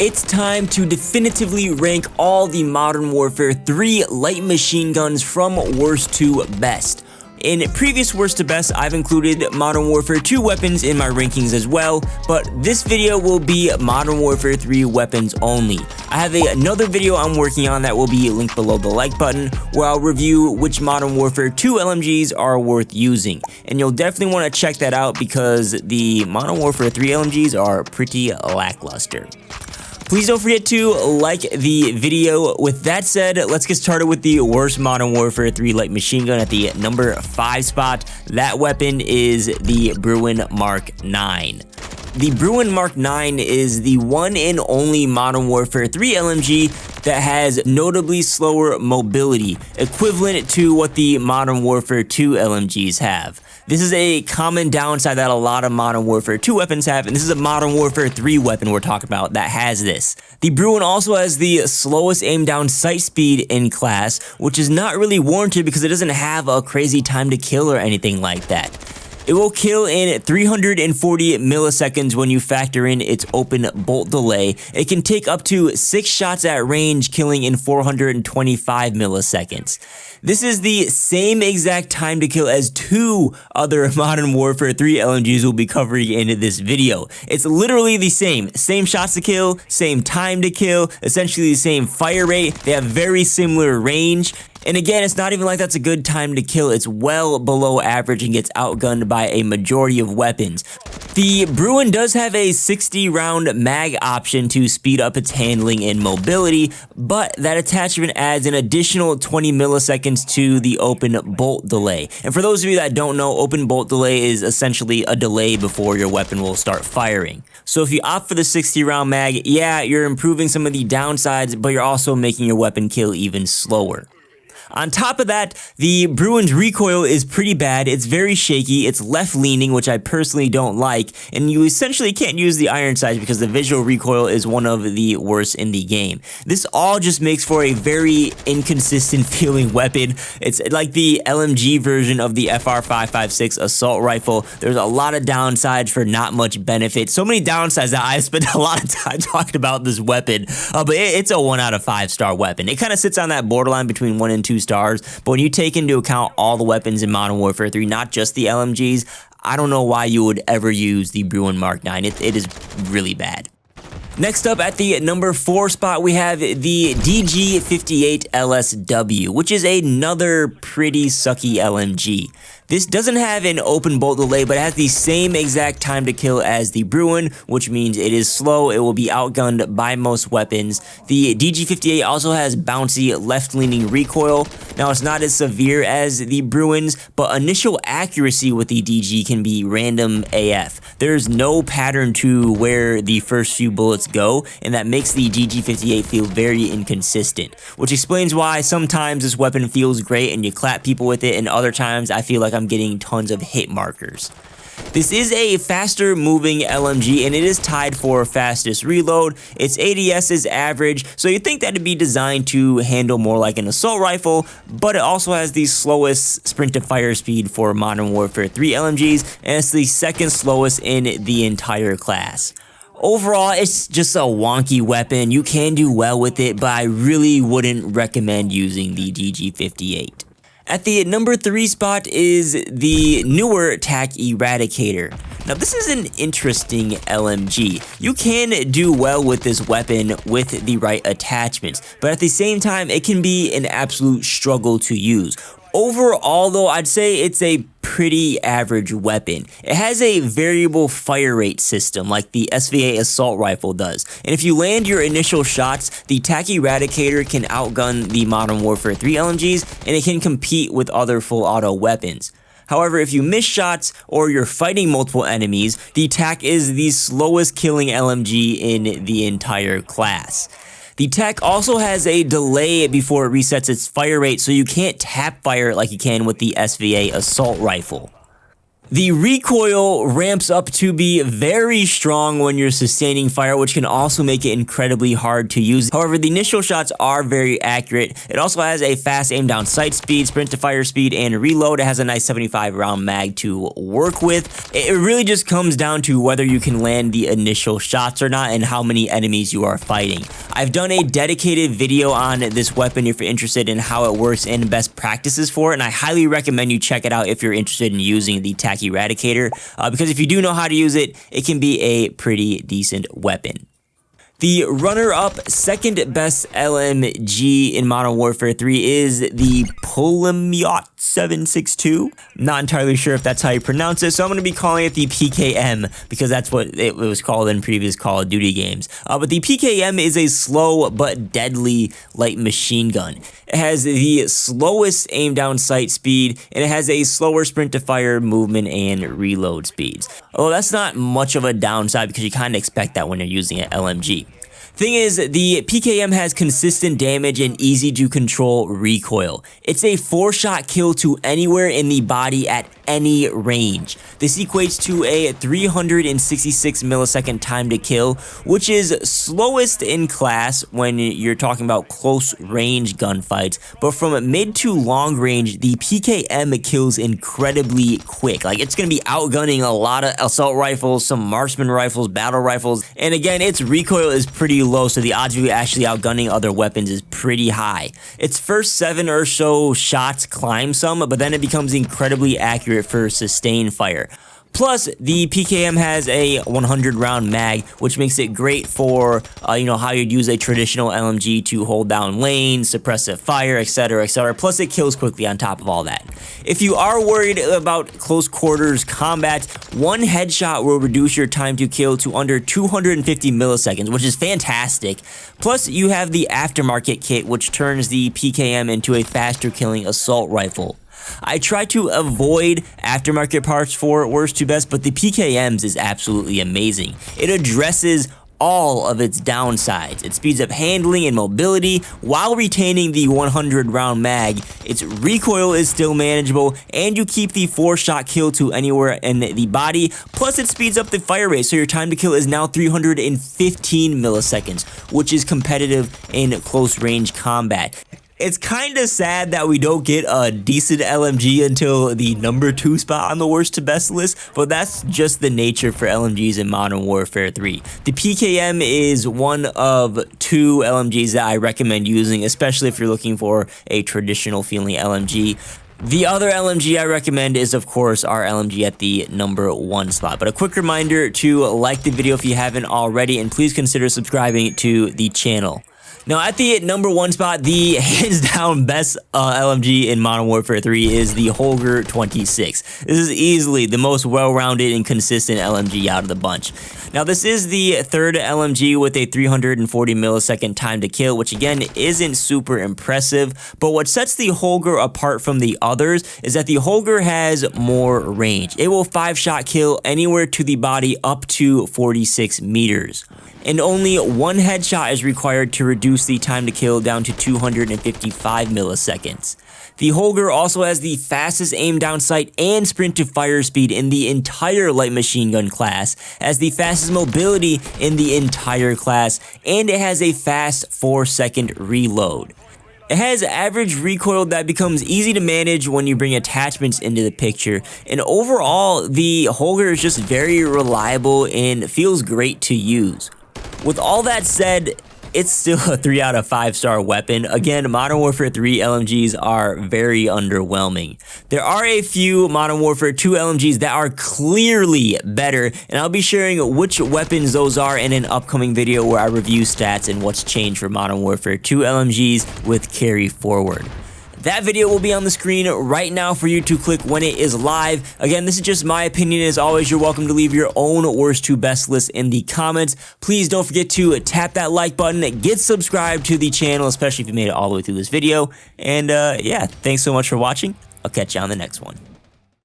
It's time to definitively rank all the Modern Warfare 3 light machine guns from worst to best. In previous worst to best, I've included Modern Warfare 2 weapons in my rankings as well, but this video will be Modern Warfare 3 weapons only. I have another video I'm working on that will be linked below the like button, where I'll review which Modern Warfare 2 LMGs are worth using. And you'll definitely want to check that out because the Modern Warfare 3 LMGs are pretty lackluster. Please don't forget to like the video. With that said, let's get started with the worst Modern Warfare 3 light machine gun at the number 5 spot. That weapon is the Bruen Mk9. The Bruen Mk9 is the one and only Modern Warfare 3 LMG that has notably slower mobility, equivalent to what the Modern Warfare 2 LMGs have. This is a common downside that a lot of Modern Warfare 2 weapons have, and this is a Modern Warfare 3 weapon we're talking about that has this. The Bruen also has the slowest aim down sight speed in class, which is not really warranted because it doesn't have a crazy time to kill or anything like that. It will kill in 340 milliseconds when you factor in its open bolt delay. It can take up to 6 shots at range, killing in 425 milliseconds. This is the same exact time to kill as 2 other Modern Warfare 3 LMGs we'll be covering in this video. It's literally the same shots to kill, same time to kill, essentially the same fire rate. They have very similar range. And again, it's not even like that's a good time to kill. It's well below average and gets outgunned by a majority of weapons. The Bruen does have a 60 round mag option to speed up its handling and mobility, but that attachment adds an additional 20 milliseconds to the open bolt delay. And for those of you that don't know, open bolt delay is essentially a delay before your weapon will start firing. So if you opt for the 60 round mag, yeah, you're improving some of the downsides, but you're also making your weapon kill even slower. On top of that, the Bruen's recoil is pretty bad. It's very shaky, it's left leaning, which I personally don't like, and you essentially can't use the iron sights because the visual recoil is one of the worst in the game. This all just makes for a very inconsistent feeling weapon. It's like the LMG version of the FR556 assault rifle. There's a lot of downsides for not much benefit. So many downsides that I spent a lot of time talking about this weapon, but it's a 1 out of 5 star weapon. It kind of sits on that borderline between 1 and 2 stars, but when you take into account all the weapons in Modern Warfare 3, not just the LMGs, I don't know why you would ever use the Bruen Mk9. It is really bad. Next up at the number 4 spot, we have the DG58 LSW, which is another pretty sucky LMG. This doesn't have an open bolt delay, but it has the same exact time to kill as the Bruen, which means it is slow. It will be outgunned by most weapons. The DG58 also has bouncy left-leaning recoil. Now, it's not as severe as the Bruen's, but initial accuracy with the DG can be random AF. There's no pattern to where the first few bullets go, and that makes the DG58 feel very inconsistent, which explains why sometimes this weapon feels great and you clap people with it, and other times I feel like I'm getting tons of hit markers. This is a faster moving LMG and it is tied for fastest reload. Its ADS is average, so you'd think that it'd be designed to handle more like an assault rifle, but it also has the slowest sprint to fire speed for Modern Warfare 3 LMGs, and it's the second slowest in the entire class. Overall, it's just a wonky weapon. You can do well with it, but I really wouldn't recommend using the DG58. At the number 3 spot is the newer TAQ Eradicator. Now, this is an interesting LMG. You can do well with this weapon with the right attachments, but at the same time, it can be an absolute struggle to use. Overall, though, I'd say it's a pretty average weapon. It has a variable fire rate system like the SVA assault rifle does, and if you land your initial shots, the TAQ Eradicator can outgun the Modern Warfare 3 LMGs, and it can compete with other full auto weapons. However, if you miss shots or you're fighting multiple enemies, the TAQ is the slowest killing LMG in the entire class. The TAQ also has a delay before it resets its fire rate, so you can't tap fire it like you can with the SVA assault rifle. The recoil ramps up to be very strong when you're sustaining fire, which can also make it incredibly hard to use. However, the initial shots are very accurate. It also has a fast aim down sight speed, sprint to fire speed, and reload. It has a nice 75 round mag to work with. It really just comes down to whether you can land the initial shots or not and how many enemies you are fighting. I've done a dedicated video on this weapon if you're interested in how it works and best practices for it, and I highly recommend you check it out if you're interested in using the TAQ Eradicator, because if you do know how to use it, it can be a pretty decent weapon. The runner-up second best LMG in Modern Warfare 3 is the Pulemyot 762. Not entirely sure if that's how you pronounce it, so I'm going to be calling it the PKM because that's what it was called in previous Call of Duty games. But the PKM is a slow but deadly light machine gun. It has the slowest aim down sight speed, and it has a slower sprint to fire movement and reload speeds. Although that's not much of a downside because you kind of expect that when you're using an LMG. Thing is, the PKM has consistent damage and easy to control recoil. It's a 4-shot kill to anywhere in the body at any range. This equates to a 366 millisecond time to kill, which is slowest in class when you're talking about close range gunfights, but from mid to long range, the PKM kills incredibly quick. Like, it's going to be outgunning a lot of assault rifles, some marksman rifles, battle rifles, and again, its recoil is pretty low, so the odds of you actually outgunning other weapons is pretty high. Its first 7 or so shots climb some, but then it becomes incredibly accurate for sustained fire. Plus, the PKM has a 100 round mag, which makes it great for, how you'd use a traditional LMG to hold down lanes, suppressive fire, etc., etc. Plus, it kills quickly on top of all that. If you are worried about close quarters combat, one headshot will reduce your time to kill to under 250 milliseconds, which is fantastic. Plus, you have the aftermarket kit, which turns the PKM into a faster killing assault rifle. I try to avoid aftermarket parts for worst to best, but the PKM's is absolutely amazing. It addresses all of its downsides. It speeds up handling and mobility while retaining the 100 round mag. Its recoil is still manageable, and you keep the 4-shot kill to anywhere in the body. Plus, it speeds up the fire rate, so your time to kill is now 315 milliseconds, which is competitive in close range combat. It's kind of sad that we don't get a decent LMG until the number 2 spot on the worst to best list, but that's just the nature for LMGs in Modern Warfare 3. The PKM is one of 2 LMGs that I recommend using, especially if you're looking for a traditional feeling LMG. The other LMG I recommend is, of course, our LMG at the number 1 spot. But a quick reminder to like the video if you haven't already, and please consider subscribing to the channel. Now, at the number 1 spot, the hands down best LMG in Modern Warfare 3 is the Holger 26. This is easily the most well-rounded and consistent LMG out of the bunch. Now, this is the 3rd LMG with a 340 millisecond time to kill, which again isn't super impressive, but what sets the Holger apart from the others is that the Holger has more range. It will 5-shot kill anywhere to the body up to 46 meters. And only 1 headshot is required to reduce the time to kill down to 255 milliseconds. The Holger also has the fastest aim down sight and sprint to fire speed in the entire light machine gun class, has the fastest mobility in the entire class, and it has a fast 4-second reload. It has average recoil that becomes easy to manage when you bring attachments into the picture, and overall, the Holger is just very reliable and feels great to use. With all that said, it's still a 3 out of 5 star weapon. Again, Modern Warfare 3 LMGs are very underwhelming. There are a few Modern Warfare 2 LMGs that are clearly better, and I'll be sharing which weapons those are in an upcoming video where I review stats and what's changed for Modern Warfare 2 LMGs with carry forward. That video will be on the screen right now for you to click when it is live. Again, this is just my opinion. As always, you're welcome to leave your own worst to best list in the comments. Please don't forget to tap that like button, get subscribed to the channel, especially if you made it all the way through this video. And yeah, thanks so much for watching. I'll catch you on the next one.